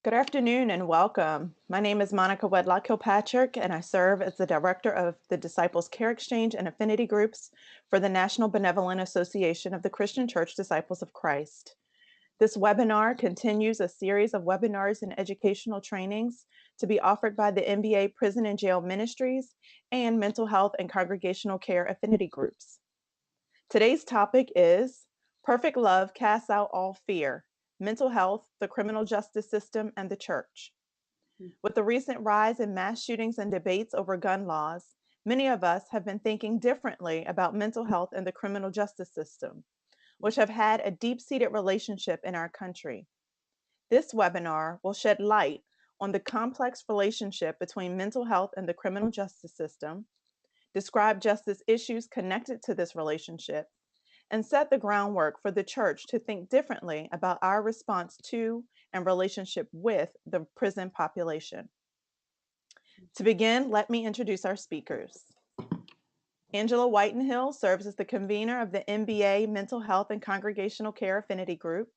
Good afternoon and welcome. My name is Monica Wedlock Kilpatrick, and I serve as the director of the Disciples Care Exchange and Affinity Groups for the National Benevolent Association of the Christian Church Disciples of Christ. This webinar continues a series of webinars and educational trainings to be offered by the NBA Prison and Jail Ministries and Mental Health and Congregational Care Affinity Groups. Today's topic is Perfect Love Casts Out All Fear, Mental Health, the Criminal Justice System, and the Church. With the recent rise in mass shootings and debates over gun laws, many of us have been thinking differently about mental health and the criminal justice system, which have had a deep-seated relationship in our country. This webinar will shed light on the complex relationship between mental health and the criminal justice system, describe justice issues connected to this relationship, and set the groundwork for the church to think differently about our response to and relationship with the prison population. To begin, let me introduce our speakers. Angela Whitenhill serves as the convener of the NBA Mental Health and Congregational Care Affinity Group.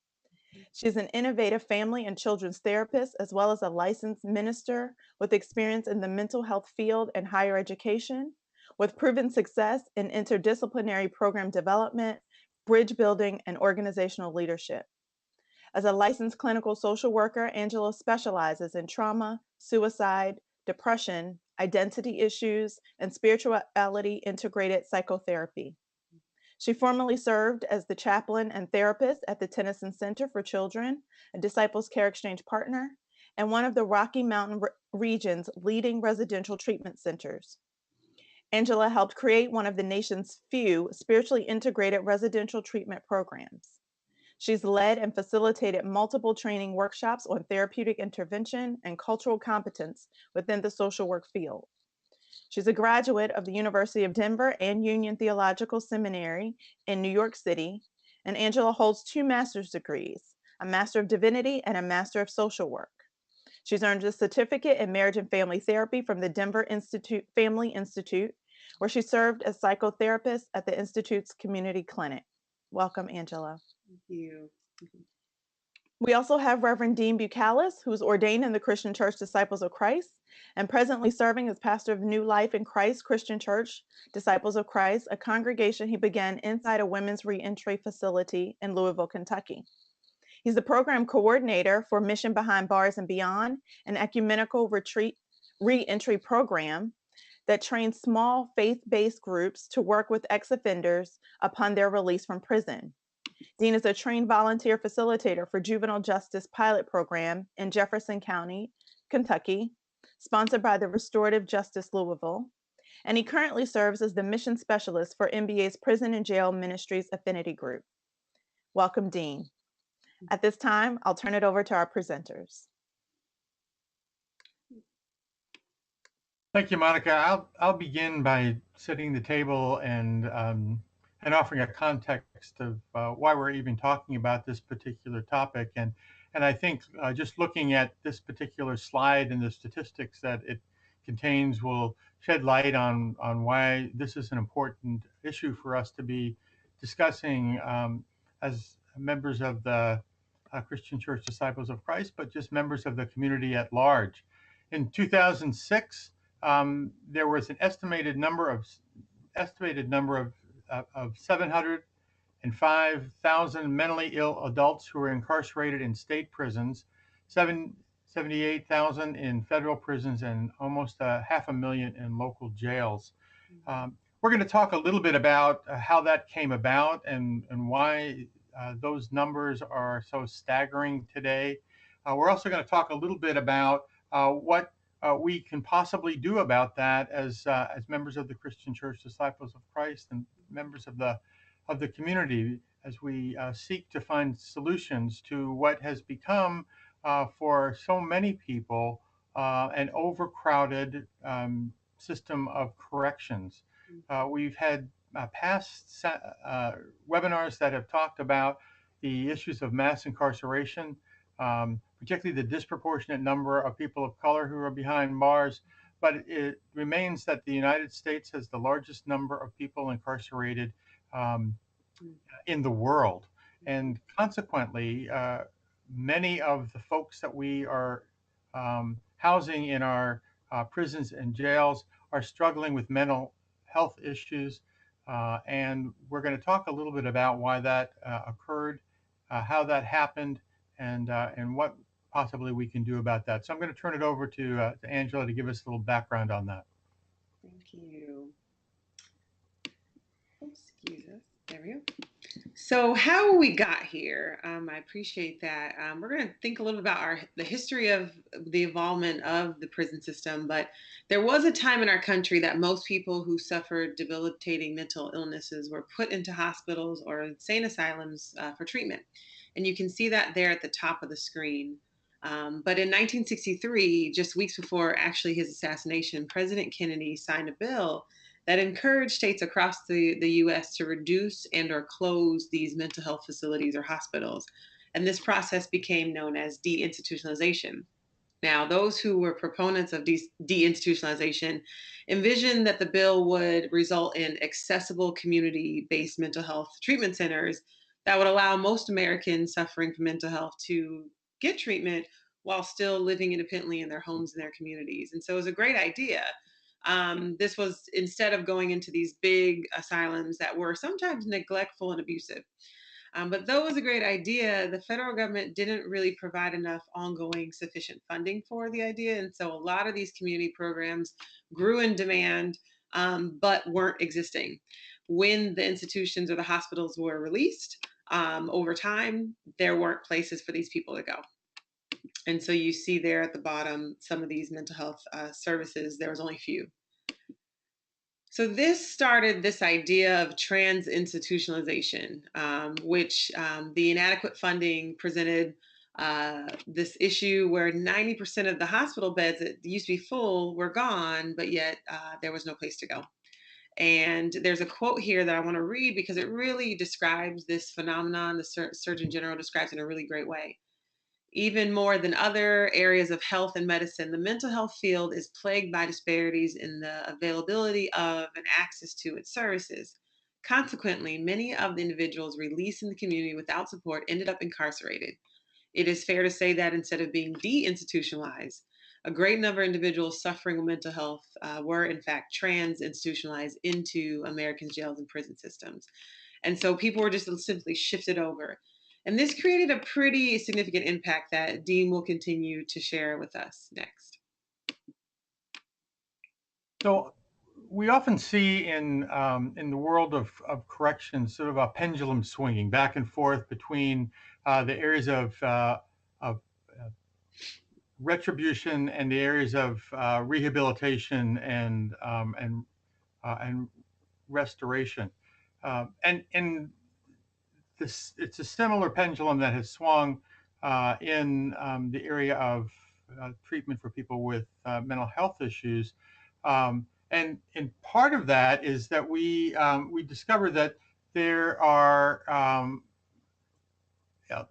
She's an innovative family and children's therapist, as well as a licensed minister with experience in the mental health field and higher education, with proven success in interdisciplinary program development, bridge building, and organizational leadership. As a licensed clinical social worker, Angela specializes in trauma, suicide, depression, identity issues, and spirituality integrated psychotherapy. She formerly served as the chaplain and therapist at the Tennyson Center for Children, a Disciples Care Exchange partner, and one of the Rocky Mountain region's leading residential treatment centers. Angela helped create one of the nation's few spiritually integrated residential treatment programs. She's led and facilitated multiple training workshops on therapeutic intervention and cultural competence within the social work field. She's a graduate of the University of Denver and Union Theological Seminary in New York City, and Angela holds 2 master's degrees, a Master of Divinity and a Master of Social Work. She's earned a certificate in marriage and family therapy from the Denver Family Institute, where she served as psychotherapist at the Institute's community clinic. Welcome, Angela. Thank you. We also have Reverend Dean Bucalis, who's ordained in the Christian Church Disciples of Christ and presently serving as pastor of New Life in Christ Christian Church Disciples of Christ, a congregation he began inside a women's reentry facility in Louisville, Kentucky. He's the program coordinator for Mission Behind Bars and Beyond, an ecumenical reentry program that trains small faith-based groups to work with ex-offenders upon their release from prison. Dean is a trained volunteer facilitator for Juvenile Justice Pilot Program in Jefferson County, Kentucky, sponsored by the Restorative Justice Louisville, and he currently serves as the mission specialist for NBA's Prison and Jail Ministries Affinity Group. Welcome, Dean. At this time, I'll turn it over to our presenters. Thank you, Monica. I'll begin by setting the table and offering a context of why we're even talking about this particular topic. And I think just looking at this particular slide and the statistics that it contains will shed light on why this is an important issue for us to be discussing as members of the Christian Church Disciples of Christ, but just members of the community at large. In 2006, there was an estimated number of 705,000 mentally ill adults who were incarcerated in state prisons, 78,000 in federal prisons, and almost 500,000 in local jails. We're going to talk a little bit about how that came about and why those numbers are so staggering today. We're also going to talk a little bit about what we can possibly do about that as members of the Christian Church Disciples of Christ and members of the community as we seek to find solutions to what has become for so many people an overcrowded system of corrections. We've had past webinars that have talked about the issues of mass incarceration, particularly the disproportionate number of people of color who are behind bars. But it remains that the United States has the largest number of people incarcerated in the world. And consequently, many of the folks that we are housing in our prisons and jails are struggling with mental health issues. And we're going to talk a little bit about why that occurred, how that happened, and what possibly we can do about that. So I'm going to turn it over to Angela to give us a little background on that. Thank you. Excuse us. There we go. So how we got here, I appreciate that. We're going to think a little about the history of the involvement of the prison system. But there was a time in our country that most people who suffered debilitating mental illnesses were put into hospitals or insane asylums for treatment. And you can see that there at the top of the screen. But in 1963, just weeks before actually his assassination, President Kennedy signed a bill that encouraged states across the US to reduce and or close these mental health facilities or hospitals. And this process became known as deinstitutionalization. Now, those who were proponents of deinstitutionalization envisioned that the bill would result in accessible community based mental health treatment centers that would allow most Americans suffering from mental health to get treatment while still living independently in their homes and their communities. And so it was a great idea. This was instead of going into these big asylums that were sometimes neglectful and abusive. But though it was a great idea, the federal government didn't really provide enough ongoing sufficient funding for the idea. And so a lot of these community programs grew in demand, but weren't existing. When the institutions or the hospitals were released, over time, there weren't places for these people to go. And so you see there at the bottom some of these mental health services, there was only a few. So this started this idea of trans institutionalization, which the inadequate funding presented this issue where 90% of the hospital beds that used to be full were gone, but yet there was no place to go. And there's a quote here that I want to read because it really describes this phenomenon. The Surgeon General describes it in a really great way. Even more than other areas of health and medicine, the mental health field is plagued by disparities in the availability of and access to its services. Consequently, many of the individuals released in the community without support ended up incarcerated. It is fair to say that instead of being deinstitutionalized, a great number of individuals suffering with mental health were, in fact, trans institutionalized into Americans' jails and prison systems. And so people were just simply shifted over. And this created a pretty significant impact that Dean will continue to share with us next. So we often see in the world of corrections sort of a pendulum swinging back and forth between the areas of retribution and the areas of rehabilitation and restoration. And this it's a similar pendulum that has swung in the area of treatment for people with mental health issues. And part of that is that we discovered there are um, uh,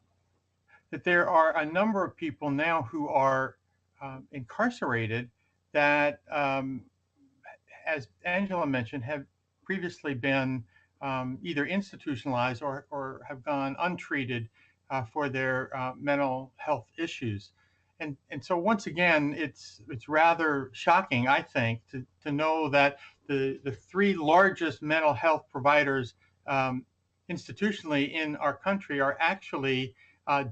that there are a number of people now who are incarcerated that as Angela mentioned, have previously been either institutionalized or have gone untreated for their mental health issues. And so once again, it's rather shocking, I think, to know that the three largest mental health providers institutionally in our country are actually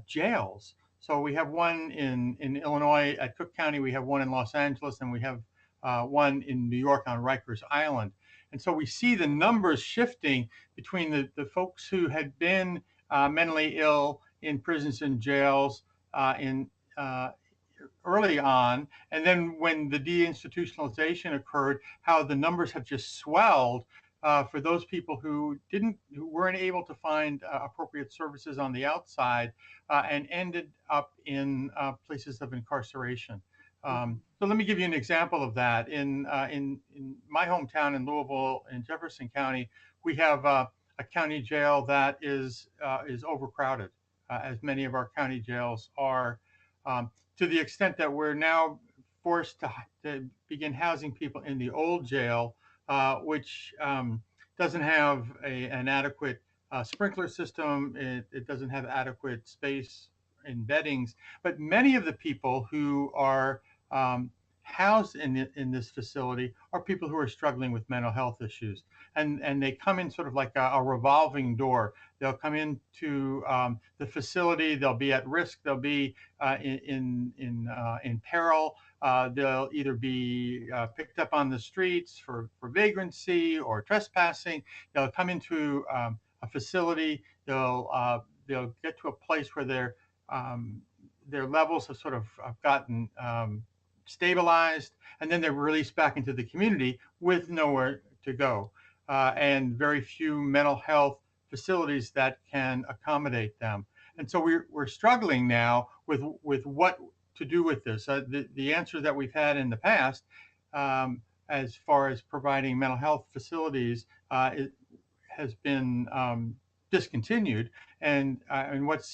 jails. So we have one in Illinois at Cook County, we have one in Los Angeles, and we have one in New York on Rikers Island. And so we see the numbers shifting between the folks who had been mentally ill in prisons and jails in early on, and then when the deinstitutionalization occurred, how the numbers have just swelled for those people who weren't able to find appropriate services on the outside and ended up in places of incarceration. So let me give you an example of that. In my hometown in Louisville, in Jefferson County, we have a county jail that is overcrowded, as many of our county jails are, to the extent that we're now forced to begin housing people in the old jail, which doesn't have an adequate sprinkler system. It doesn't have adequate space in beddings, but many of the people who are um, housed in this facility are people who are struggling with mental health issues, and they come in sort of like a revolving door. They'll come into the facility. They'll be at risk. They'll be in peril. They'll either be picked up on the streets for vagrancy or trespassing. They'll come into a facility. They'll get to a place where their levels have sort of gotten stabilized, and then they're released back into the community with nowhere to go, and very few mental health facilities that can accommodate them. And so we're struggling now with what to do with this. The answer that we've had in the past, as far as providing mental health facilities, has been discontinued, and what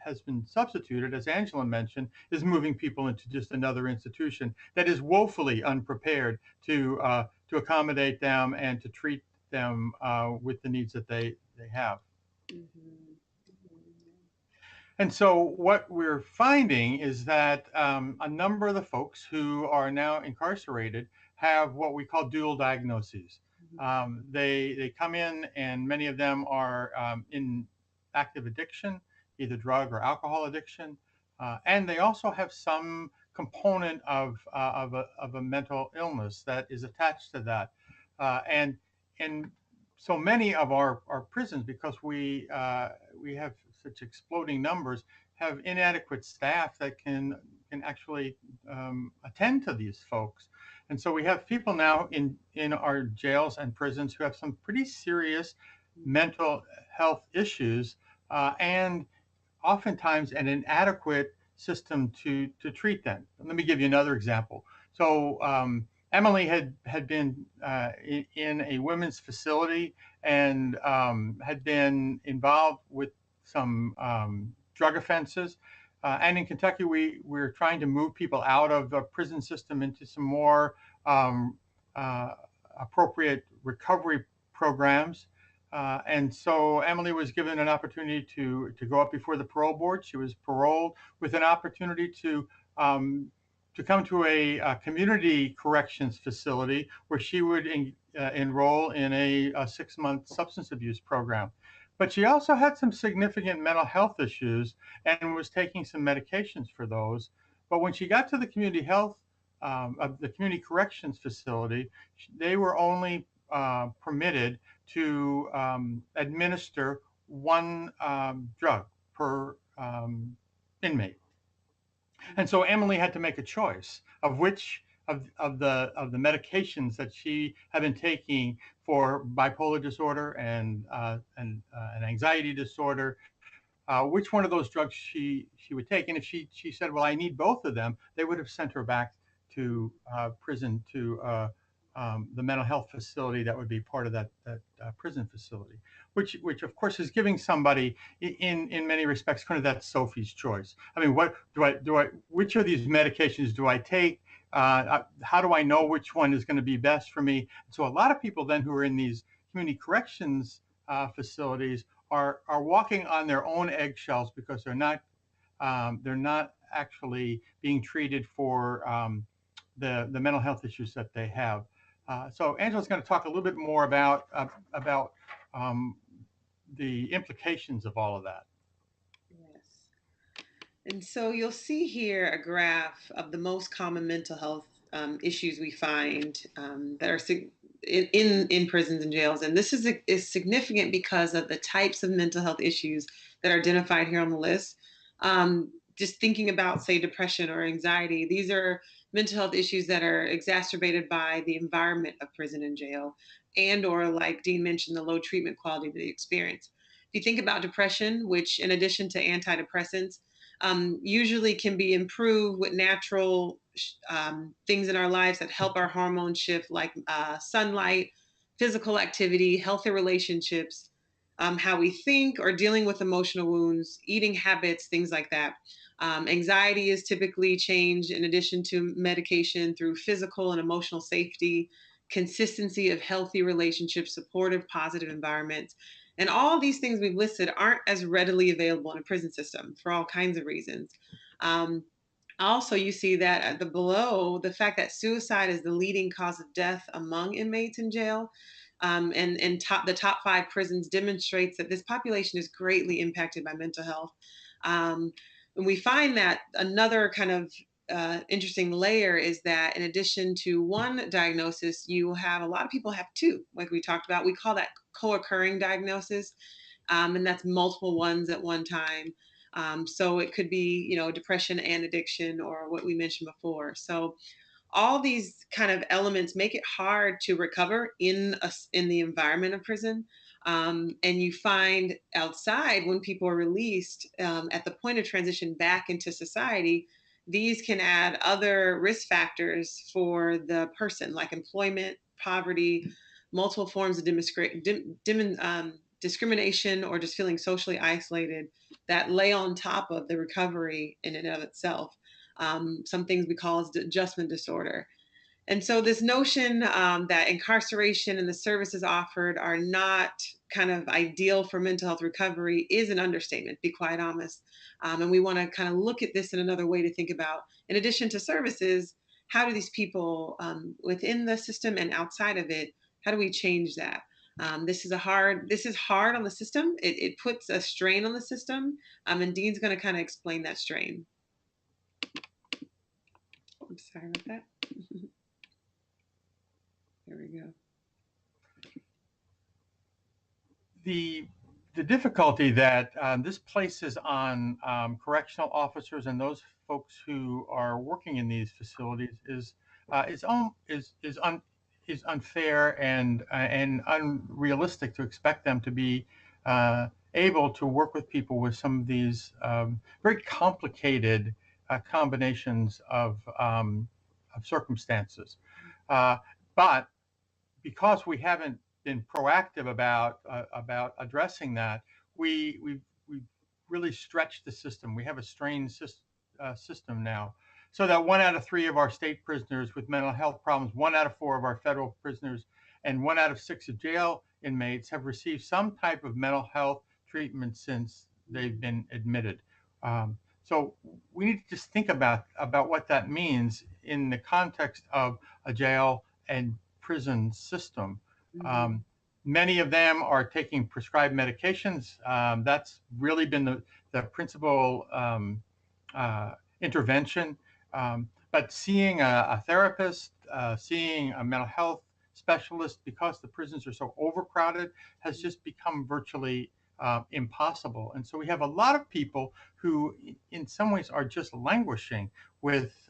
has been substituted, as Angela mentioned, is moving people into just another institution that is woefully unprepared to accommodate them and to treat them with the needs that they have. Mhm. And so what we're finding is that a number of the folks who are now incarcerated have what we call dual diagnoses. They come in, and many of them are in active addiction, either drug or alcohol addiction, and they also have some component of a mental illness that is attached to that, and so many of our prisons, because we have such exploding numbers, have inadequate staff that can actually attend to these folks. And so we have people now in our jails and prisons who have some pretty serious mental health issues, and oftentimes an inadequate system to treat them. Let me give you another example. So Emily had been in a women's facility and had been involved with some drug offenses. And in Kentucky, we're trying to move people out of the prison system into some more um, uh, appropriate recovery programs. And so Emily was given an opportunity to go up before the parole board. She was paroled with an opportunity to come to a community corrections facility where she would enroll in a 6-month substance abuse program. But she also had some significant mental health issues and was taking some medications for those. But when she got to the community health, the community corrections facility, they were only permitted to administer one drug per inmate. And so Emily had to make a choice of which of the medications that she had been taking for bipolar disorder and an anxiety disorder, which one of those drugs she would take. And if she said, well, I need both of them, they would have sent her back to prison, to the mental health facility that would be part of that prison facility, which of course is giving somebody in many respects kind of that Sophie's choice. I mean, what do I which of these medications do I take? How do I know which one is going to be best for me? So a lot of people then who are in these community corrections facilities are walking on their own eggshells because they're not actually being treated for the mental health issues that they have. So Angela's going to talk a little bit more about um, the implications of all of that. Yes. And so you'll see here a graph of the most common mental health issues we find that are in prisons and jails. And this is significant because of the types of mental health issues that are identified here on the list. Just thinking about, say, depression or anxiety, these are mental health issues that are exacerbated by the environment of prison and jail, and or, like Dean mentioned, the low treatment quality that they experience. If you think about depression, which in addition to antidepressants, usually can be improved with natural things in our lives that help our hormones shift, like sunlight, physical activity, healthy relationships, how we think, or dealing with emotional wounds, eating habits, things like that. Anxiety is typically changed in addition to medication through physical and emotional safety, consistency of healthy relationships, supportive, positive environments. And all these things we've listed aren't as readily available in a prison system for all kinds of reasons. Um, Also, you see that at the below, the fact that suicide is the leading cause of death among inmates in jail, and the top five prisons demonstrates that this population is greatly impacted by mental health. Um, and we find that another kind of interesting layer is that in addition to one diagnosis, you have a lot of people have two, like we talked about. We call that co-occurring diagnosis, and that's multiple ones at one time. So it could be, depression and addiction, or what we mentioned before. So all these kind of elements make it hard to recover in the environment of prison. And you find outside when people are released, at the point of transition back into society, these can add other risk factors for the person, like employment, poverty, multiple forms of discrimination, or just feeling socially isolated, that lay on top of the recovery in and of itself. Some things we call as adjustment disorder. And so, this notion that incarceration and the services offered are not kind of ideal for mental health recovery is an understatement, to be quite honest. And we want to kind of look at this in another way to think about, in addition to services, how do these people within the system and outside of it, how do we change that? This is hard on the system. It puts a strain on the system. And Dean's going to kind of explain that strain. I'm sorry about that. There we go. the the difficulty that this places on correctional officers and those folks who are working in these facilities is unfair and unrealistic to expect them to be able to work with people with some of these very complicated combinations of circumstances. But because we haven't been proactive about addressing that, we really stretched the system. We have a strained system now, so that 1 out of 3 of our state prisoners with mental health problems, 1 out of 4 of our federal prisoners, and 1 out of 6 of jail inmates have received some type of mental health treatment since they've been admitted. So we need to just think about what that means in the context of a jail and prison system. Mm-hmm. Um, Many of them are taking prescribed medications. That's really been the principal intervention. But seeing a therapist, seeing a mental health specialist, because the prisons are so overcrowded, has just become virtually impossible. And so we have a lot of people who, in some ways, are just languishing with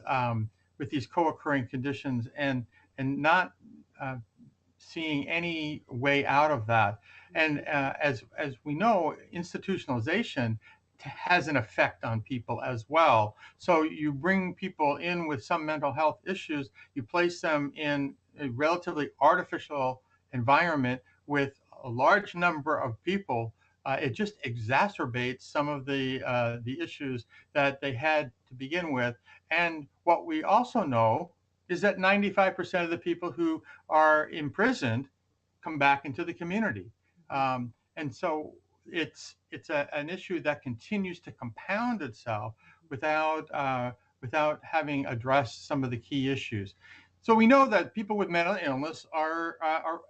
these co-occurring conditions and not seeing any way out of that. And as we know, institutionalization has an effect on people as well. So you bring people in with some mental health issues, you place them in a relatively artificial environment with a large number of people. It just exacerbates some of the issues that they had to begin with. And what we also know is that 95% of the people who are imprisoned come back into the community. And so an issue that continues to compound itself without having addressed some of the key issues. So we know that people with mental illness are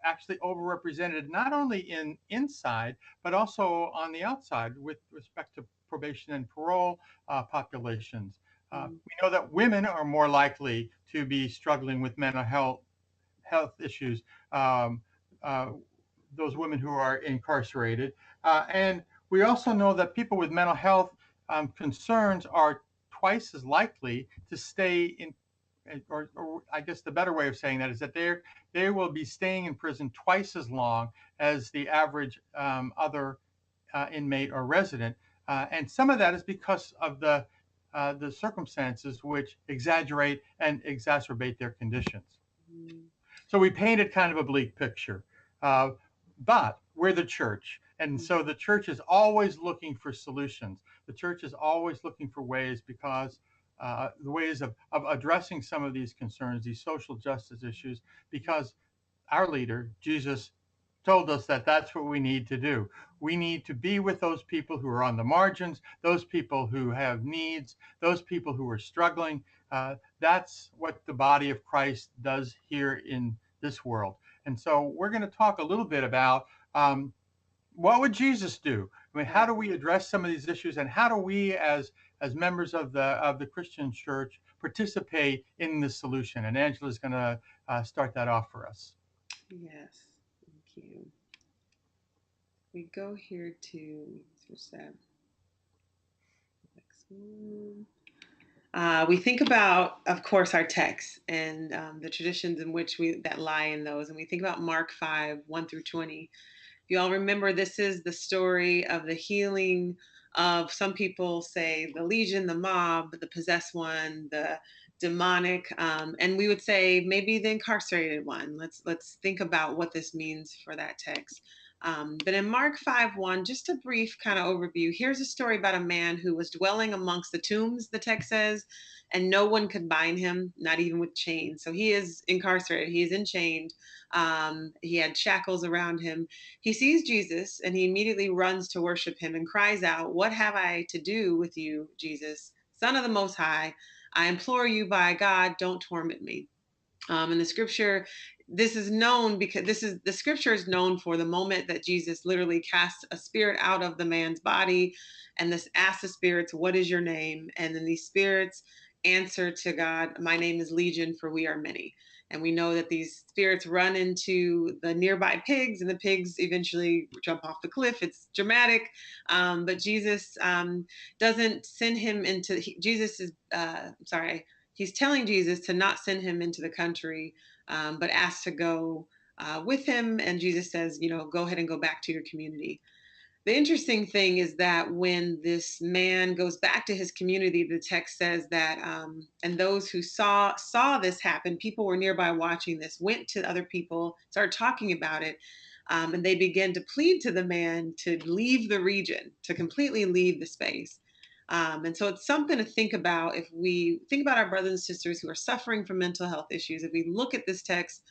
actually overrepresented not only inside but also on the outside with respect to probation and parole populations. We know that women are more likely to be struggling with mental health issues. Um, uh, those women who are incarcerated, and we also know that people with mental health concerns are twice as likely to stay in, or I guess the better way of saying that is that they will be staying in prison twice as long as the average other inmate or resident, and some of that is because of the circumstances which exaggerate and exacerbate their conditions. So we painted kind of a bleak picture, uh, but we're the church, and so the church is always looking for solutions. The church is always looking for ways because the ways of addressing some of these concerns, these social justice issues, because our leader, Jesus, told us that that's what we need to do. We need to be with those people who are on the margins, those people who have needs, those people who are struggling. That's what the body of Christ does here in this world. And so we're going to talk a little bit about what would Jesus do? I mean, how Right. do we address some of these issues, and how do we, as members of the Christian Church, participate in this solution? And Angela's going to start that off for us. Yes. Thank you. We go here to what's that? Next one. We think about, of course, our texts and the traditions in which we that lie in those, and we think about Mark 5:1 through 20. If you all remember, this is the story of the healing of, some people say, the legion, the mob, the possessed one, the demonic, and we would say maybe the incarcerated one. Let's think about what this means for that text. But in Mark 5:1, just a brief kind of overview. Here's a story about a man who was dwelling amongst the tombs, the text says, and no one could bind him, not even with chains. So he is incarcerated, he is enchained. He had shackles around him. He sees Jesus and he immediately runs to worship him and cries out, "What have I to do with you, Jesus, Son of the Most High? I implore you by God, don't torment me." In the scripture, this is known because this is the scripture is known for the moment that Jesus literally casts a spirit out of the man's body, and this asks the spirits, "What is your name?" And then these spirits answer to God, "My name is Legion, for we are many." And we know that these spirits run into the nearby pigs, and the pigs eventually jump off the cliff. It's dramatic, but Jesus doesn't send him into. Jesus is sorry. He's telling Jesus to not send him into the country, but asks to go with him. And Jesus says, go ahead and go back to your community. The interesting thing is that when this man goes back to his community, the text says that, and those who saw this happen, people were nearby watching this, went to other people, started talking about it, and they began to plead to the man to leave the region, to completely leave the space. And so it's something to think about if we think about our brothers and sisters who are suffering from mental health issues. If we look at this text,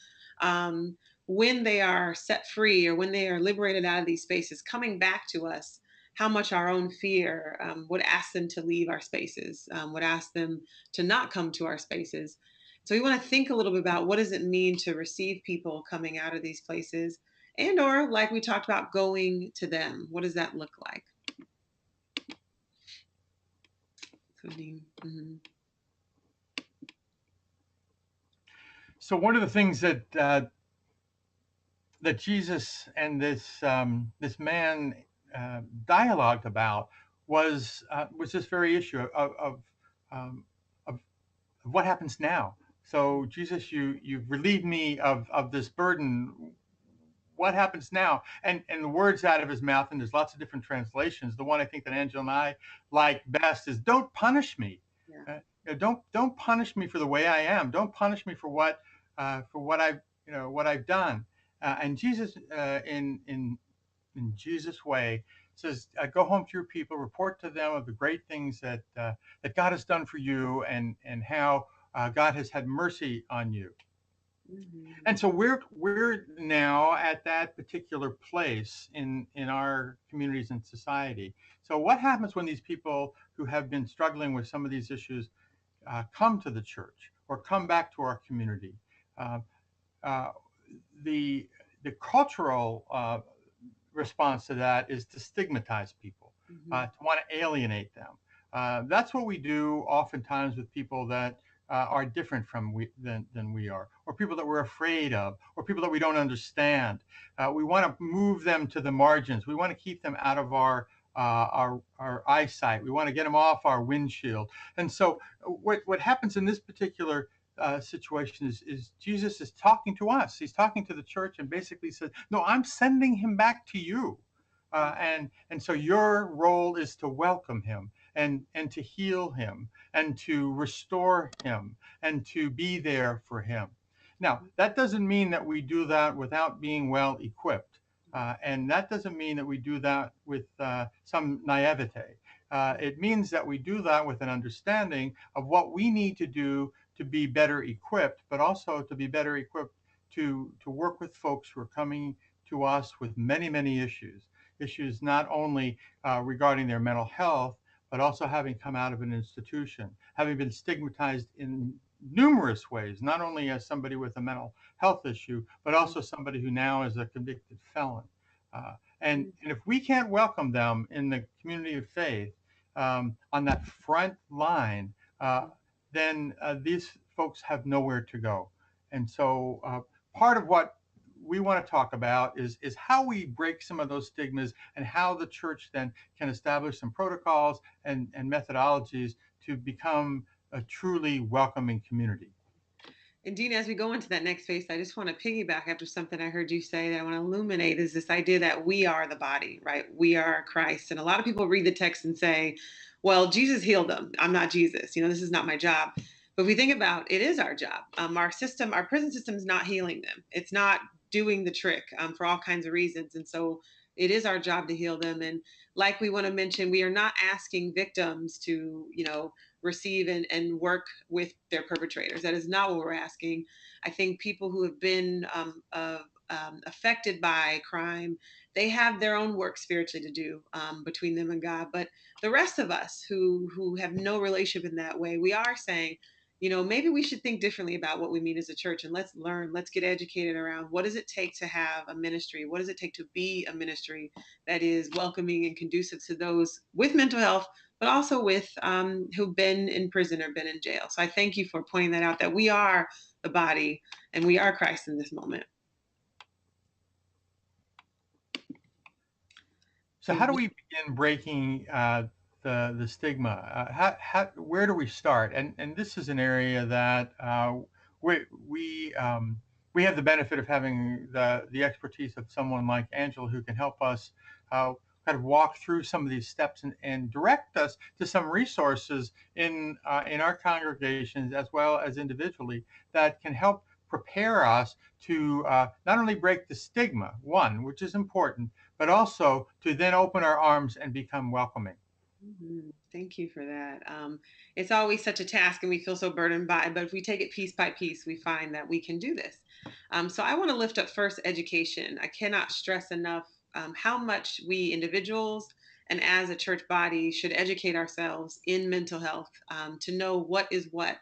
um, when they are set free or when they are liberated out of these spaces, coming back to us, how much our own fear would ask them to leave our spaces, would ask them to not come to our spaces. So we want to think a little bit about what does it mean to receive people coming out of these places, and or like we talked about, going to them. What does that look like? So, mm-hmm. So one of the things that Jesus and this man dialogued about was this very issue um, of what happens now. So Jesus, you've relieved me of this burden. What happens now? And the words out of his mouth, and there's lots of different translations. The one I think that Angela and I like best is, "Don't punish me. Yeah. Don't punish me for the way I am. Don't punish me for what I've what I've done." And Jesus, in Jesus' way, says, "Go home to your people, report to them of the great things that God has done for you, and how God has had mercy on you." Mm-hmm. And so we're now at that particular place in our communities and society. So what happens when these people who have been struggling with some of these issues come to the church or come back to our community? Uh, uh, the the cultural response to that is to stigmatize people, Mm-hmm. to want to alienate them. That's what we do oftentimes with people that are different than we are, or people that we're afraid of, or people that we don't understand. We want to move them to the margins. We want to keep them out of our eyesight. We want to get them off our windshield. And so, what happens in this particular situation is Jesus is talking to us. He's talking to the church and basically says, "No, I'm sending him back to you, and so your role is to welcome him and to heal him and to restore him and to be there for him." Now, that doesn't mean that we do that without being well equipped, and that doesn't mean that we do that with some naivete. It means that we do that with an understanding of what we need to do to be better equipped, but also to be better equipped to work with folks who are coming to us with many, many issues. Issues not only regarding their mental health, but also having come out of an institution, having been stigmatized in numerous ways, not only as somebody with a mental health issue, but also somebody who now is a convicted felon. And if we can't welcome them in the community of faith on that front line, then these folks have nowhere to go. And so part of what we want to talk about is how we break some of those stigmas and how the church then can establish some protocols and methodologies to become a truly welcoming community. And Dina, as we go into that next phase, I just want to piggyback after something I heard you say that I want to illuminate is this idea that we are the body, right? We are Christ. And a lot of people read the text and say, well, Jesus healed them. I'm not Jesus. This is not my job. But if we think about it, is our job. Our prison system is not healing them. It's not doing the trick for all kinds of reasons. And so it is our job to heal them. And like we want to mention, we are not asking victims to, receive and work with their perpetrators. That is not what we're asking. I think people who have been affected by crime, they have their own work spiritually to do between them and God. But the rest of us who have no relationship in that way, we are saying, maybe we should think differently about what we mean as a church, and let's learn, let's get educated around what does it take to have a ministry? What does it take to be a ministry that is welcoming and conducive to those with mental health, but also with who've been in prison or been in jail. So I thank you for pointing that out, that we are the body and we are Christ in this moment. So how do we begin breaking the stigma? Where do we start? And this is an area that we have the benefit of having the expertise of someone like Angela who can help us kind of walk through some of these steps and direct us to some resources in our congregations as well as individually that can help prepare us to not only break the stigma, one, which is important, but also to then open our arms and become welcoming. Mm-hmm. Thank you for that. It's always such a task and we feel so burdened by it, but if we take it piece by piece, we find that we can do this. So I want to lift up first education. I cannot stress enough how much we individuals and as a church body should educate ourselves in mental health to know what is what.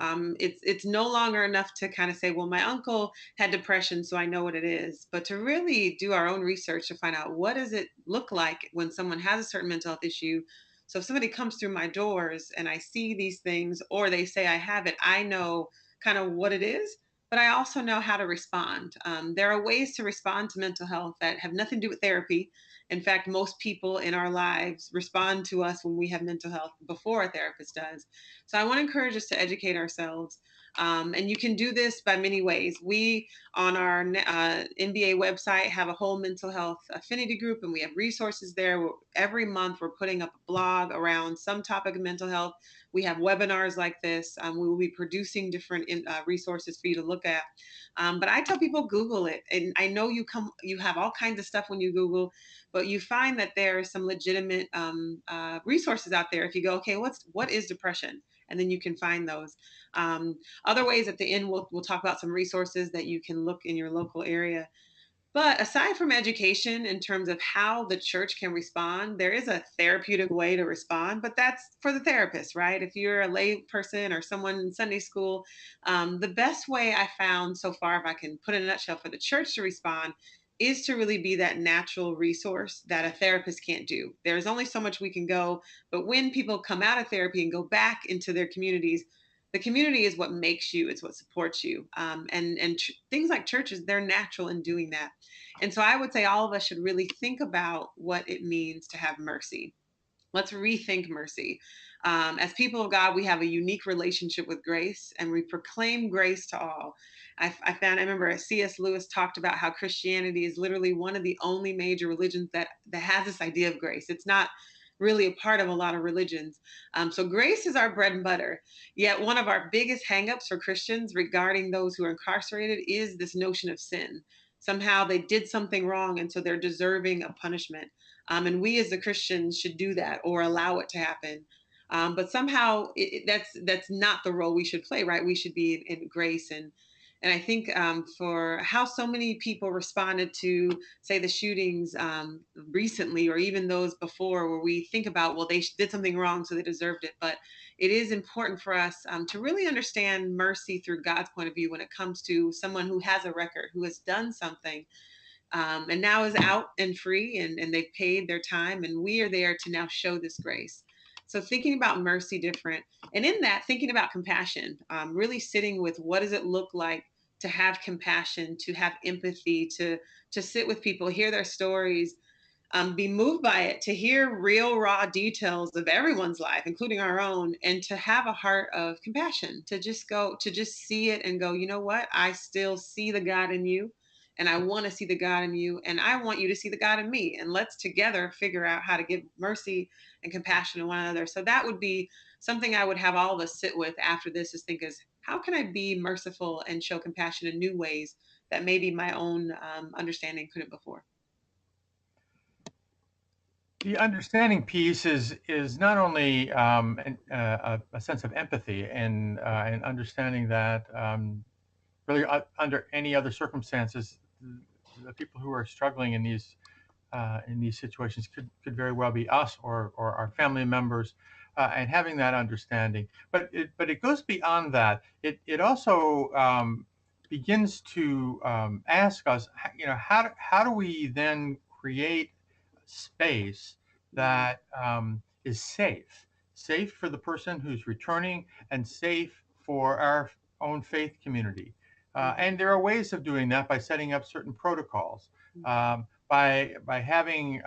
It's no longer enough to kind of say, well, my uncle had depression, so I know what it is, but to really do our own research to find out what does it look like when someone has a certain mental health issue. So if somebody comes through my doors and I see these things, or they say I have it, I know kind of what it is, but I also know how to respond. There are ways to respond to mental health that have nothing to do with therapy. In fact, most people in our lives respond to us when we have mental health before a therapist does. So I want to encourage us to educate ourselves. And you can do this by many ways. We, on our NBA website, have a whole mental health affinity group, and we have resources there. Every month, we're putting up a blog around some topic of mental health. We have webinars like this. We will be producing different resources for you to look at. But I tell people Google it, and I know you have all kinds of stuff when you Google, but you find that there are some legitimate resources out there. If you go, okay, what is depression? And then you can find those. Other ways at the end, we'll talk about some resources that you can look in your local area. But aside from education in terms of how the church can respond, there is a therapeutic way to respond, but that's for the therapist, right? If you're a lay person or someone in Sunday school, the best way I found so far, if I can put in a nutshell, for the church to respond is to really be that natural resource that a therapist can't do. There's only so much we can go, but when people come out of therapy and go back into their communities, the community is what makes you, it's what supports you. And things like churches, they're natural in doing that. And so I would say all of us should really think about what it means to have mercy. Let's rethink mercy. As people of God, we have a unique relationship with grace, and we proclaim grace to all. I remember C.S. Lewis talked about how Christianity is literally one of the only major religions that has this idea of grace. It's not really a part of a lot of religions. So grace is our bread and butter. Yet one of our biggest hangups for Christians regarding those who are incarcerated is this notion of sin. Somehow they did something wrong, and so they're deserving of punishment. And we as the Christians should do that or allow it to happen. But somehow that's not the role we should play, right? We should be in grace And I think for how so many people responded to, say, the shootings recently, or even those before, where we think about, well, they did something wrong, so they deserved it. But it is important for us to really understand mercy through God's point of view when it comes to someone who has a record, who has done something, and now is out and free, and they've paid their time, and we are there to now show this grace. So thinking about mercy different, and in that thinking about compassion, really sitting with what does it look like to have compassion, to have empathy, to sit with people, hear their stories, be moved by it, to hear real, raw details of everyone's life, including our own, and to have a heart of compassion, to just go, to just see it and go, you know what? I still see the God in you, and I want to see the God in you, and I want you to see the God in me. And let's together figure out how to give mercy and compassion to one another. So that would be something I would have all of us sit with after this, is think is, how can I be merciful and show compassion in new ways that maybe my own understanding couldn't before? The understanding piece is not only a sense of empathy and understanding that really under any other circumstances, the people who are struggling in these situations could very well be us or our family members, and having that understanding. But it goes beyond that. It also begins to ask us, how do we then create space Mm-hmm. that is safe for the person who's returning, and safe for our own faith community. And there are ways of doing that by setting up certain protocols, by having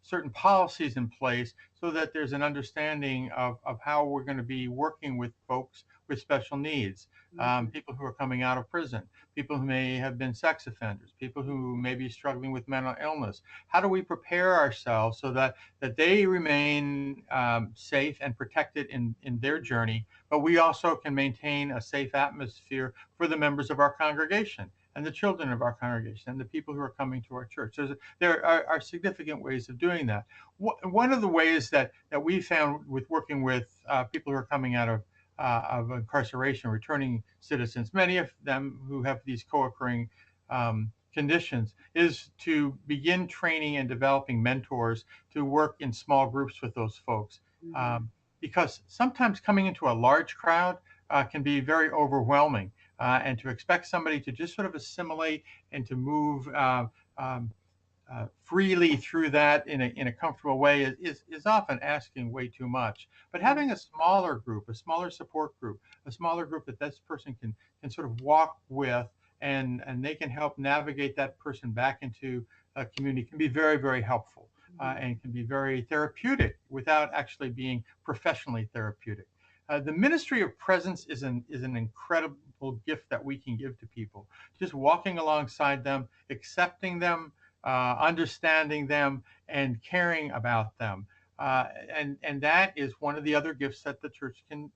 certain policies in place so that there's an understanding of how we're going to be working with folks with special needs, Mm-hmm. people who are coming out of prison, people who may have been sex offenders, people who may be struggling with mental illness. How do we prepare ourselves so that they remain safe and protected in their journey, but we also can maintain a safe atmosphere for the members of our congregation and the children of our congregation and the people who are coming to our church? There are significant ways of doing that. One of the ways that we found with working with people who are coming out of incarceration, returning citizens, many of them who have these co-occurring conditions, is to begin training and developing mentors to work in small groups with those folks. Mm-hmm. Um, because sometimes coming into a large crowd can be very overwhelming, and to expect somebody to just sort of assimilate and to move um, freely through that in a comfortable way is often asking way too much. But having a smaller group, a smaller support group, a smaller group that this person can sort of walk with, and they can help navigate that person back into a community, can be very, very helpful, and can be very therapeutic without actually being professionally therapeutic. The ministry of presence is an incredible gift that we can give to people. Just walking alongside them, accepting them, understanding them, and caring about them. And that is one of the other gifts that the church can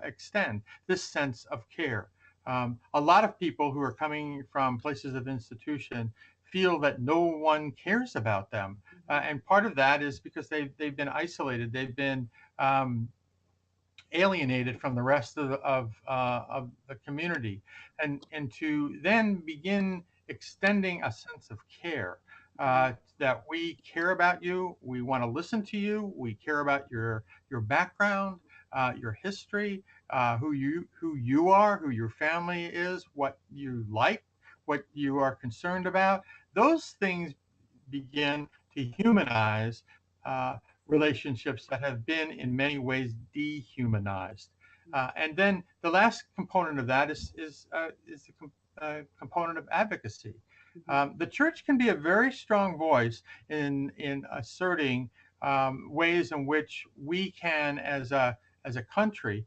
extend, this sense of care. A lot of people who are coming from places of institution feel that no one cares about them, and part of that is because they've been isolated, they've been um, alienated from the rest of the community, and to then begin extending a sense of care, that we care about you, we want to listen to you, we care about your background, your history, who you are, who your family is, what you like, what you are concerned about. Those things begin to humanize uh, relationships that have been in many ways dehumanized. And then the last component of that is the component of advocacy. The church can be a very strong voice in asserting ways in which we can, as a country,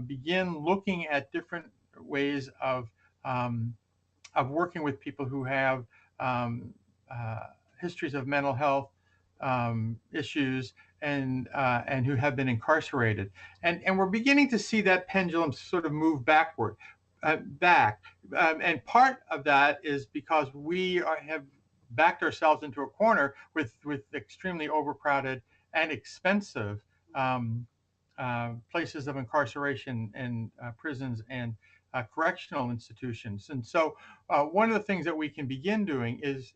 begin looking at different ways um, of working with people who have um, uh, histories of mental health issues, and who have been incarcerated, and we're beginning to see that pendulum sort of move back, and part of that is because have backed ourselves into a corner with extremely overcrowded and expensive places of incarceration and prisons correctional institutions. And so, one of the things that we can begin doing is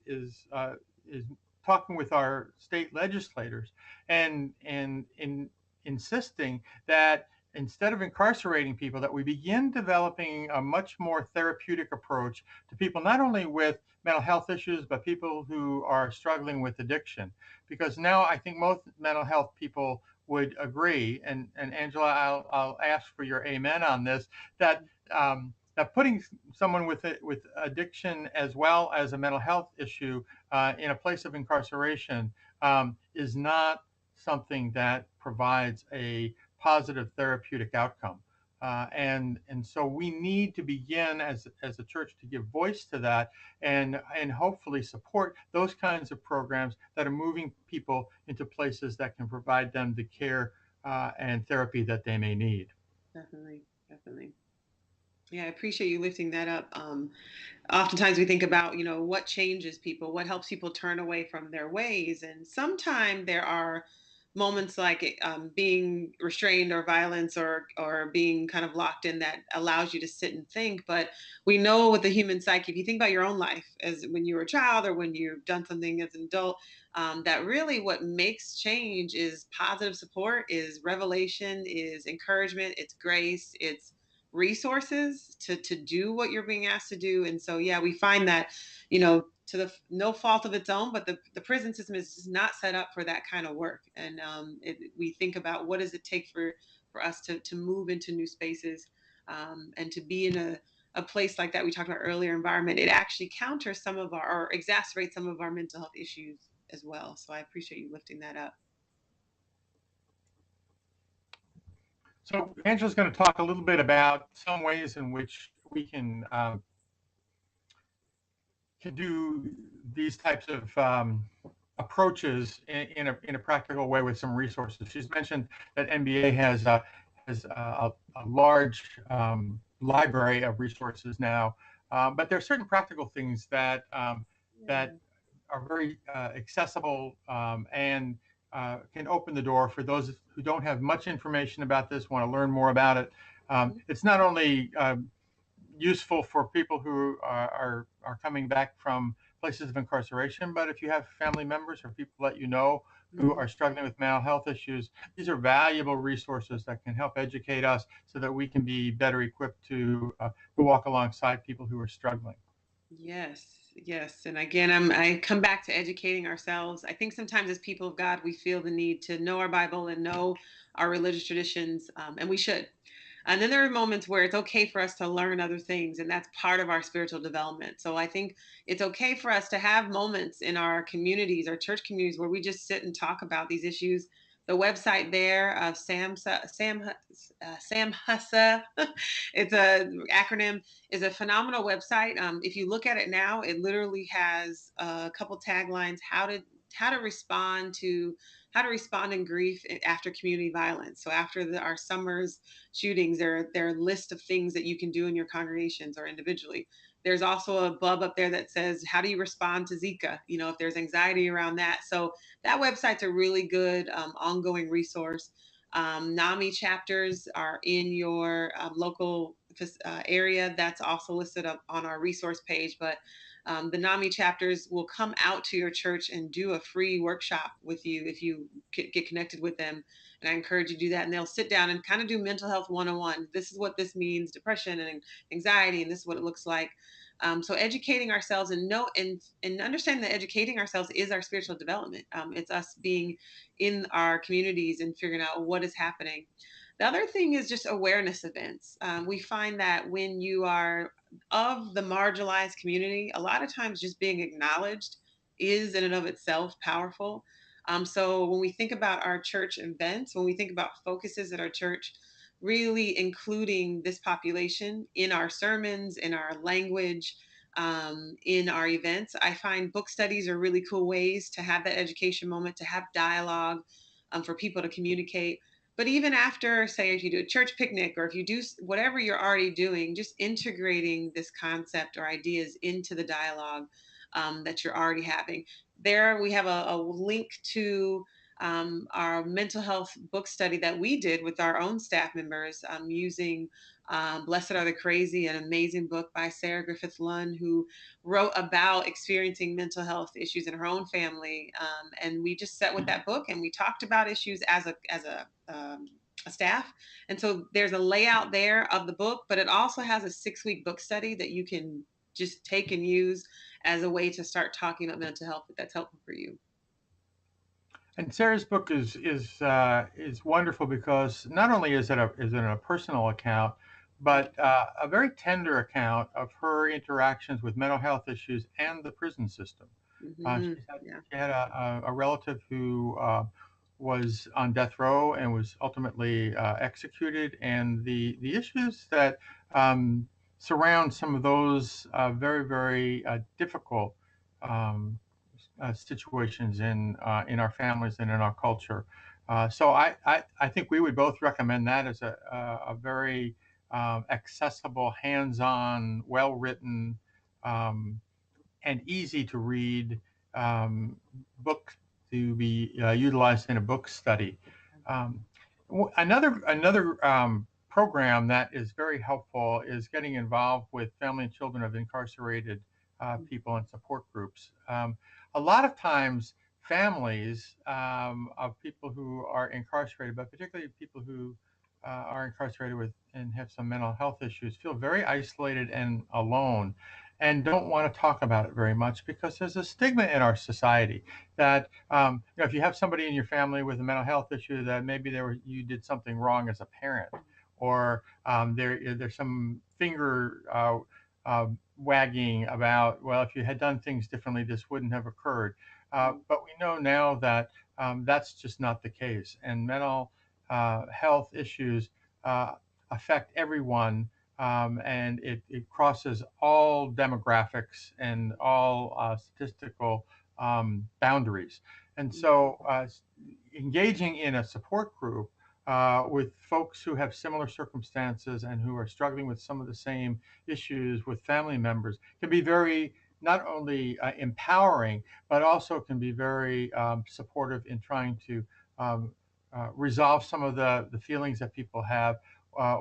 talking with our state legislators and in insisting that instead of incarcerating people, that we begin developing a much more therapeutic approach to people not only with mental health issues, but people who are struggling with addiction. Because now I think most mental health people would agree, and Angela, I'll ask for your amen on this, that that putting someone with addiction as well as a mental health issue in a place of incarceration is not something that provides a positive therapeutic outcome. And so we need to begin as a church to give voice to that and hopefully support those kinds of programs that are moving people into places that can provide them the care and therapy that they may need. Definitely, definitely. Yeah, I appreciate you lifting that up. Oftentimes we think about, what changes people, what helps people turn away from their ways. And sometimes there are moments like being restrained or violence or being kind of locked in that allows you to sit and think. But we know with the human psyche, if you think about your own life as when you were a child or when you've done something as an adult, that really what makes change is positive support, is revelation, is encouragement, it's grace, it's resources to do what you're being asked to do. And so yeah, we find that to the no fault of its own, but the prison system is just not set up for that kind of work. And we think about what does it take for us to move into new spaces, and to be in a place like that we talked about earlier, environment. It actually counters some of our, or exacerbates some of our mental health issues as well. So I appreciate you lifting that up. So Angela's going to talk a little bit about some ways in which we can do these types of approaches in a practical way with some resources. She's mentioned that NBA has a large library of resources now, but there are certain practical things that Yeah. are very accessible and can open the door for those who don't have much information about this, want to learn more about it. It's not only useful for people who are coming back from places of incarceration, but if you have family members or people that you know who Mhm. are struggling with mental health issues, these are valuable resources that can help educate us so that we can be better equipped to walk alongside people who are struggling. Yes, yes. And again, I come back to educating ourselves. I think sometimes as people of God, we feel the need to know our Bible and know our religious traditions, and we should. And then there are moments where it's okay for us to learn other things, and that's part of our spiritual development. So I think it's okay for us to have moments in our communities, our church communities, where we just sit and talk about these issues. The website there of Sam Hussa, it's a acronym, is a phenomenal website. If you look at it now, it literally has a couple taglines: how to respond to how to respond in grief after community violence. So after our summer's shootings, there are lists of things that you can do in your congregations or individually. There's also a bub up there that says, how do you respond to Zika? If there's anxiety around that. So that website's a really good ongoing resource. NAMI chapters are in your local area. That's also listed up on our resource page. But the NAMI chapters will come out to your church and do a free workshop with you if you get connected with them. And I encourage you to do that. And they'll sit down and kind of do mental health 101. This is what this means, depression and anxiety, and this is what it looks like. So educating ourselves and understanding that educating ourselves is our spiritual development. It's us being in our communities and figuring out what is happening. The other thing is just awareness events. We find that when you are of the marginalized community, a lot of times just being acknowledged is in and of itself powerful. So when we think about our church events, when we think about focuses at our church, really including this population in our sermons, in our language, in our events, I find book studies are really cool ways to have that education moment, to have dialogue, for people to communicate. But even after, say, if you do a church picnic or if you do whatever you're already doing, just integrating this concept or ideas into the dialogue that you're already having. There, we have a link to our mental health book study that we did with our own staff members using Blessed Are the Crazy, an amazing book by Sarah Griffith Lunn, who wrote about experiencing mental health issues in her own family. And we just sat with that book and we talked about issues as a staff. And so there's a layout there of the book, but it also has a 6-week book study that you can just take and use as a way to start talking about mental health if that's helpful for you. And Sarah's book is wonderful because not only is it a personal account, but a very tender account of her interactions with mental health issues and the prison system. Mm-hmm. Yeah. She had a relative who was on death row and was ultimately executed, and the issues that um, surround some of those very difficult um, situations in our families and in our culture. So I think we would both recommend that as a very accessible, hands-on, well-written, um, and easy to read um, book to be utilized in a book study. Um, another program that is very helpful is getting involved with family and children of incarcerated people and support groups. A lot of times, families of people who are incarcerated, but particularly people who are incarcerated with and have some mental health issues, feel very isolated and alone and don't want to talk about it very much because there's a stigma in our society that if you have somebody in your family with a mental health issue, that maybe you did something wrong as a parent, or there's some finger wagging about, well, if you had done things differently, this wouldn't have occurred. But we know now that that's just not the case, and mental health issues uh, affect everyone, and it crosses all demographics and all statistical boundaries. And so, engaging in a support group with folks who have similar circumstances and who are struggling with some of the same issues with family members can be very not only empowering, but also can be very supportive in trying to resolve some of the feelings that people have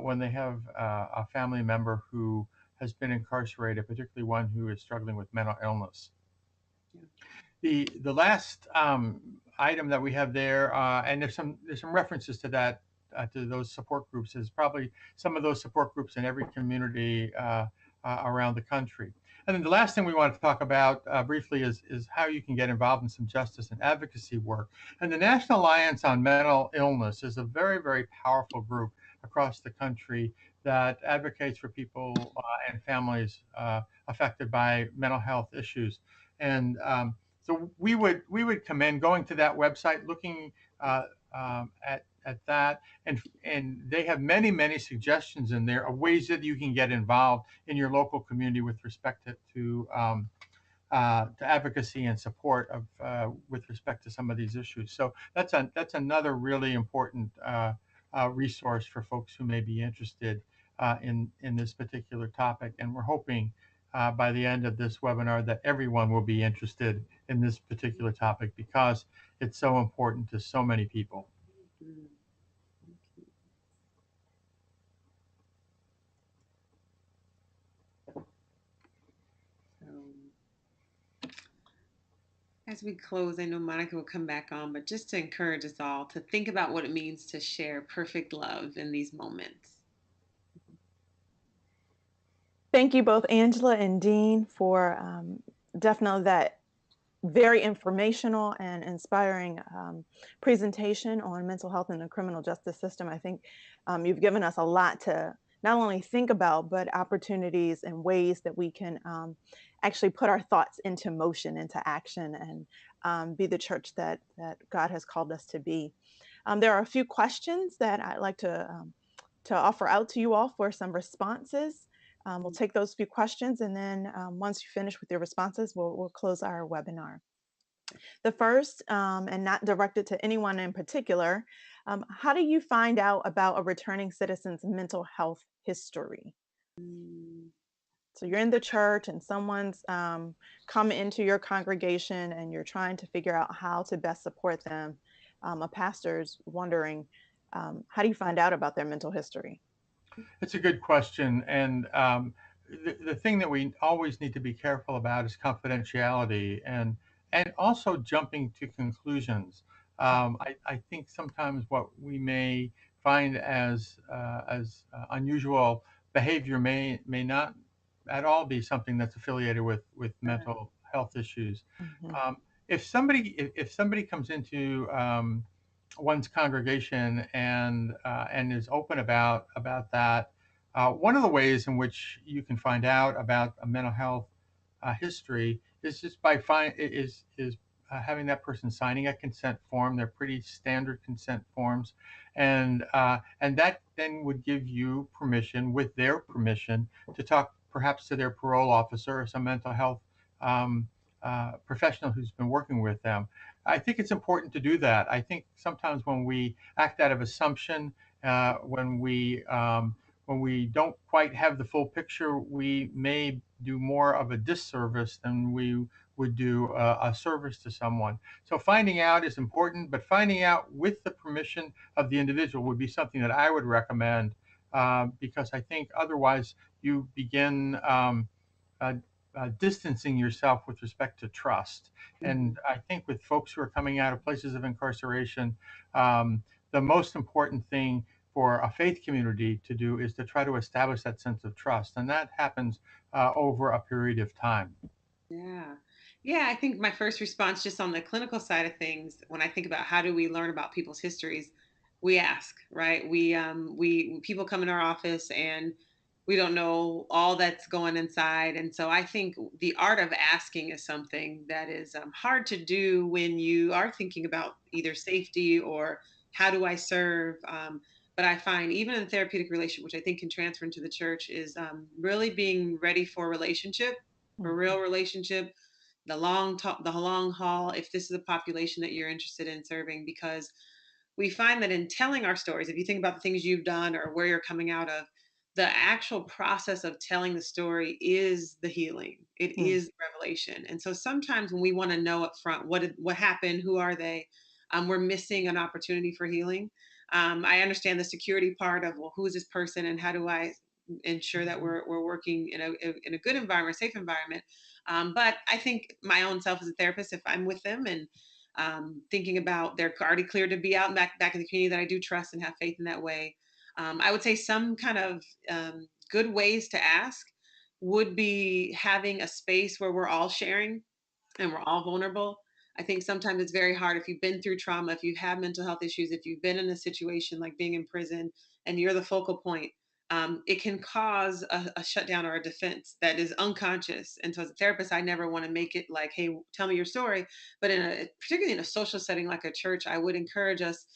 when they have a family member who has been incarcerated, particularly one who is struggling with mental illness. Yeah. The last item that we have there, and there's some references to that to those support groups. Is probably some of those support groups in every community around the country. And then the last thing we want to talk about briefly is how you can get involved in some justice and advocacy work. And the National Alliance on Mental Illness is a very powerful group across the country that advocates for people and families affected by mental health issues. And so we would commend going to that website, looking at that, and they have many suggestions in there of ways that you can get involved in your local community with respect to advocacy and support of with respect to some of these issues. So that's another really important resource for folks who may be interested in this particular topic. And we're hoping by the end of this webinar that everyone will be interested in this particular topic because it's so important to so many people. Mm. So, as we close, I know Monica will come back on, but just to encourage us all to think about what it means to share perfect love in these moments. Thank you both, Angela and Dean, for definitely that very informational and inspiring presentation on mental health in the criminal justice system. I think you've given us a lot to not only think about, but opportunities and ways that we can actually put our thoughts into motion, into action, and be the church that God has called us to be. There are a few questions that I'd like to offer out to you all for some responses. We'll take those few questions, and then once you finish with your responses, we'll close our webinar. The first, and not directed to anyone in particular, how do you find out about a returning citizen's mental health history? Mm. So you're in the church and someone's come into your congregation and you're trying to figure out how to best support them. a pastor's wondering, how do you find out about their mental history? It's a good question. And the thing that we always need to be careful about is confidentiality and also jumping to conclusions. I think sometimes what we may find as unusual behavior may not at all be something that's affiliated with mental health issues. Mhm. Um, if somebody comes into one's congregation and is open about that. One of the ways in which you can find out about a mental health history is just by having that person signing a consent form. They're pretty standard consent forms, and that then would give you permission, with their permission, to talk perhaps to their parole officer or some mental health professional who's been working with them. I think it's important to do that. I think sometimes when we act out of assumption, uh, when we um, when we don't quite have the full picture, we may do more of a disservice than we would do a service to someone. So finding out is important, but finding out with the permission of the individual would be something that I would recommend, because I think otherwise you begin uh, distancing yourself with respect to trust. Mhm. And I think with folks who are coming out of places of incarceration, um, the most important thing for a faith community to do is to try to establish that sense of trust. And that happens over a period of time. Yeah. Yeah, I think my first response just on the clinical side of things, when I think about how do we learn about people's histories, we ask, right? We people come in our office and we don't know all that's going inside. And so I think the art of asking is something that is hard to do when you are thinking about either safety or how do I serve. But I find even in a therapeutic relationship, which I think can transfer into the church, is really being ready for relationship, for real Mhm. relationship, the long haul, if this is a population that you're interested in serving. Because we find that in telling our stories, if you think about the things you've done or where you're coming out of, the actual process of telling the story is the healing. It Mm. is the revelation. And so sometimes when we want to know up front what happened, who are they, we're missing an opportunity for healing. I understand the security part of, well, who is this person and how do I ensure that we're working in a good environment, safe environment. But I think my own self as a therapist, if I'm with them and thinking about they're already cleared to be out and back in the community that I do trust and have faith in that way. I would say some kind of good ways to ask would be having a space where we're all sharing and we're all vulnerable. I think sometimes it's very hard if you've been through trauma, if you have mental health issues, if you've been in a situation like being in prison and you're the focal point. It can cause a shutdown or a defense that is unconscious. And so, as a therapist, I never want to make it like, "Hey, tell me your story." But particularly in a social setting like a church, I would encourage us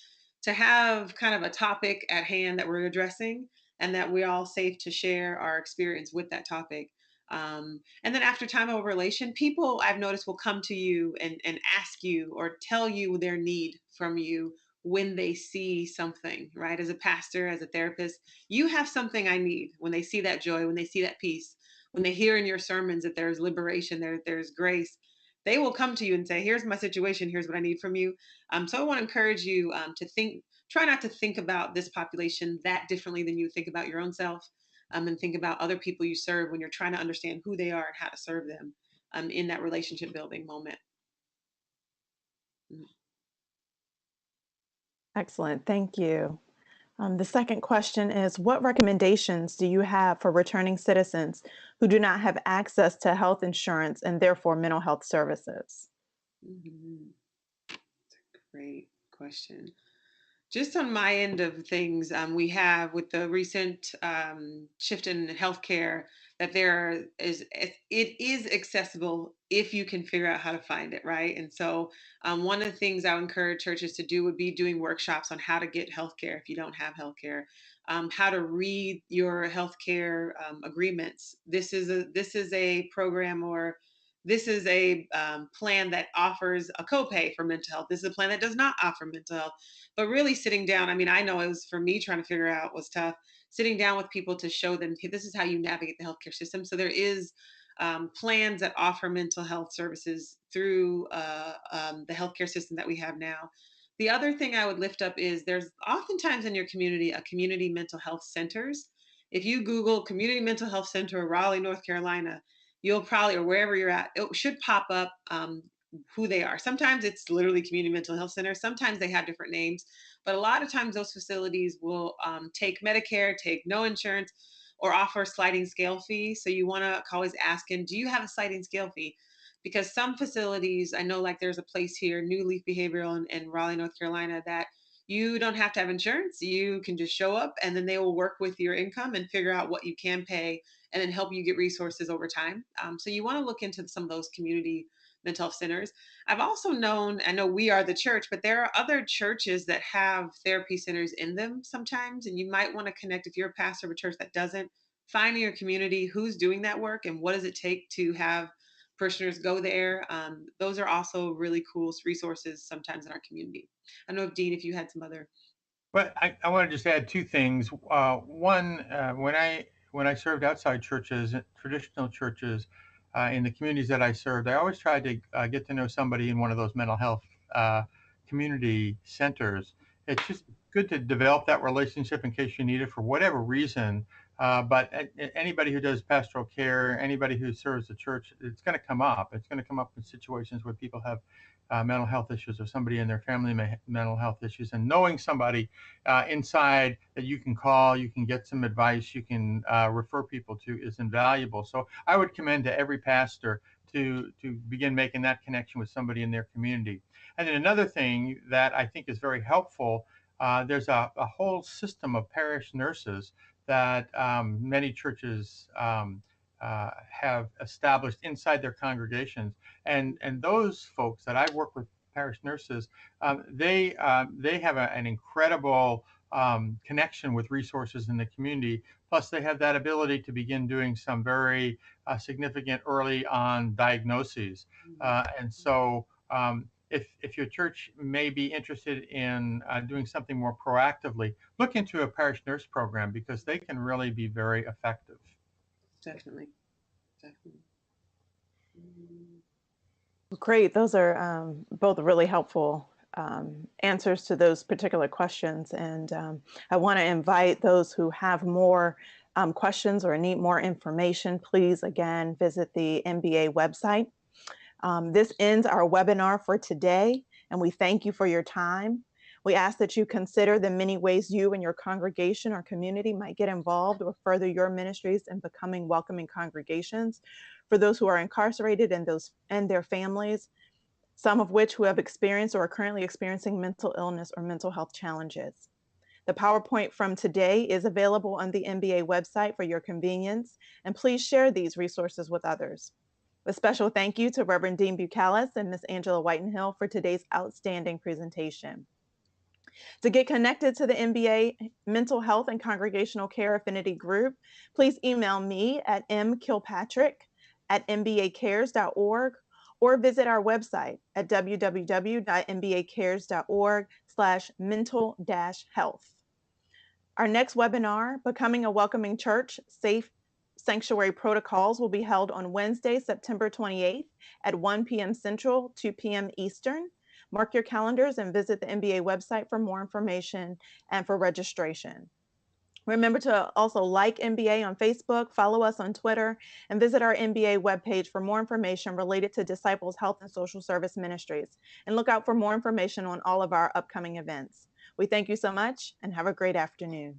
to have kind of a topic at hand that we're addressing, and that we're all safe to share our experience with that topic. And then after time over relation, people I've noticed will come to you and ask you or tell you their need from you when they see something, right? As a pastor, as a therapist, you have something I need. When they see that joy, when they see that peace, when they hear in your sermons that there's liberation, there's grace, they will come to you and say, "Here's my situation. Here's what I need from you." So I want to encourage you to try not to think about this population that differently than you think about your own self, and think about other people you serve when you're trying to understand who they are and how to serve them in that relationship building moment. Mhm. Excellent. Thank you. The second question is, what recommendations do you have for returning citizens who do not have access to health insurance and therefore mental health services? Mhm. Great question. Just on my end of things, we have with the recent shift in healthcare that it is accessible if you can figure out how to find it, right? And so, one of the things I would encourage churches to do would be doing workshops on how to get healthcare if you don't have healthcare, how to read your healthcare agreements. This is a program, or this is a plan that offers a copay for mental health. This is a plan that does not offer mental health. But really sitting down, I mean, I know it was for me trying to figure out was tough. Sitting down with people to show them, "Hey, this is how you navigate the healthcare system." So there is plans that offer mental health services through the healthcare system that we have now. The other thing I would lift up is there's oftentimes in your community a community mental health centers. If you Google community mental health center, Raleigh, North Carolina, you'll probably, or wherever you're at, it should pop up who they are. Sometimes it's literally community mental health center. Sometimes they have different names, but a lot of times those facilities will take Medicare, take no insurance, or offer sliding scale fee. So you want to always ask, and do you have a sliding scale fee? Because some facilities, I know, like there's a place here, New Leaf Behavioral in Raleigh, North Carolina, that you don't have to have insurance. You can just show up and then they will work with your income and figure out what you can pay and then help you get resources over time. So you want to look into some of those community mental health centers. I've also known, I know we are the church, but there are other churches that have therapy centers in them sometimes. And you might want to connect, if you're a pastor of a church that doesn't, find in your community who's doing that work and what does it take to have parishioners go there. Those are also really cool resources sometimes in our community. I don't know if Dean, if you had some other. But I want to just add two things. One, when I served outside churches, traditional churches, in the communities that I served, I always tried to get to know somebody in one of those mental health uh, community centers. It's just good to develop that relationship in case you need it for whatever reason. But anybody who does pastoral care, anybody who serves the church, it's going to come up. It's going to come up in situations where people have mental health issues, or somebody in their family mental health issues, and knowing somebody inside that you can call, you can get some advice, you can refer people to, is invaluable. So I would commend to every pastor to begin making that connection with somebody in their community. And then another thing that I think is very helpful, there's a whole system of parish nurses that many churches have established inside their congregations, and those folks that I've worked with, parish nurses, they have an incredible connection with resources in the community. Plus, they have that ability to begin doing some very significant early on diagnoses. And so, if your church may be interested in doing something more proactively, look into a parish nurse program because they can really be very effective. Definitely, definitely. Mm. Great. Those are both really helpful answers to those particular questions. And I want to invite those who have more questions or need more information, please, again, visit the MBA website. This ends our webinar for today, and we thank you for your time. We ask that you consider the many ways you and your congregation or community might get involved or further your ministries in becoming welcoming congregations for those who are incarcerated and their families, some of which who have experienced or are currently experiencing mental illness or mental health challenges. The PowerPoint from today is available on the MBA website for your convenience, and please share these resources with others. A special thank you to Reverend Dean Bucalis and Ms. Angela Whitenhill for today's outstanding presentation. To get connected to the MBA Mental Health and Congregational Care Affinity Group, please email me at mkilpatrick@mbacares.org or visit our website at www.mbacares.org/mental-health. Our next webinar, Becoming a Welcoming Church, Safe Sanctuary Protocols, will be held on Wednesday, September 28th at 1 p.m. Central, 2 p.m. Eastern. Mark your calendars and visit the MBA website for more information and for registration. Remember to also like MBA on Facebook, follow us on Twitter, and visit our MBA webpage for more information related to Disciples Health and Social Service Ministries. And look out for more information on all of our upcoming events. We thank you so much and have a great afternoon.